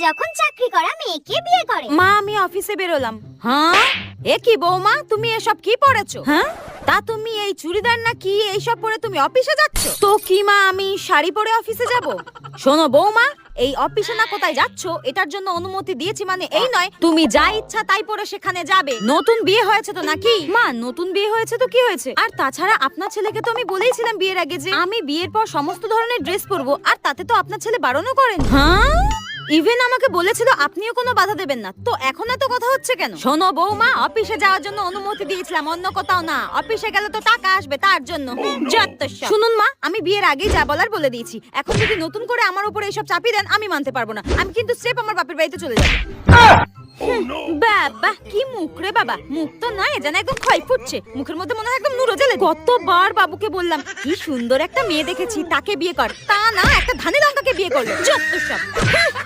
যখন চাকরি করা মেয়েকে বিয়ে করে। মা আমি অফিসে বেরোলাম। হ্যাঁ এ কি বৌমা, তুমি এসব কি পরেছো? হ্যাঁ তা তুমি এই চুড়িদার না কি এইসব পরে তুমি অফিসে যাচ্ছ? তো কি মা আমি শাড়ি পরে অফিসে যাব? শোনো বৌমা, এই অফিসে না কোথায় যাচ্ছ এটার জন্য অনুমতি দিয়েছি মানে এই নয় তুমি যা ইচ্ছা তাই পরে সেখানে যাবে। নতুন বিয়ে হয়েছে তো নাকি? মা নতুন বিয়ে হয়েছে তো কি হয়েছে? আর তাছাড়া আপনার ছেলেকে তো আমি বলেইছিলাম বিয়ের আগে যে আমি বিয়ের পর সমস্ত ধরনের ড্রেস পরবো, আর তাতে তো আপনার ছেলে বারণও করেন। হ্যাঁ ইভেন আমাকে বলেছিল আপনিও কোনো বাধা দেবেন না, তো এখন এত কথা হচ্ছে কেন? শোনো বৌমা, অফিসে যাওয়ার জন্য অনুমতি দিয়েছিলাম, অন্য কোথাও না। অফিসে গেলে তো টাকা আসবে তার জন্য। শুনুন মা, আমি বিয়ের আগেই যা বলার বলে দিয়েছি। এখন যদি নতুন করে আমার উপরে এইসব চাপিয়ে দেন আমি মানতে পারবো না। আমি কিন্তু স্রেফ আমার বাপের বাড়িতে চলে যাবো। বাবা কি মুখ রে বাবা, মুখ তো নয় যেন একদম ক্ষয় ফুটছে, মুখের মধ্যে মনে হয় একদম নুরো জ্বলে। কতবার বাবুকে বললাম কি সুন্দর একটা মেয়ে দেখেছি তাকে বিয়ে কর, তা না একটা ধানে লঙ্কাকে বিয়ে করলো। যত সব।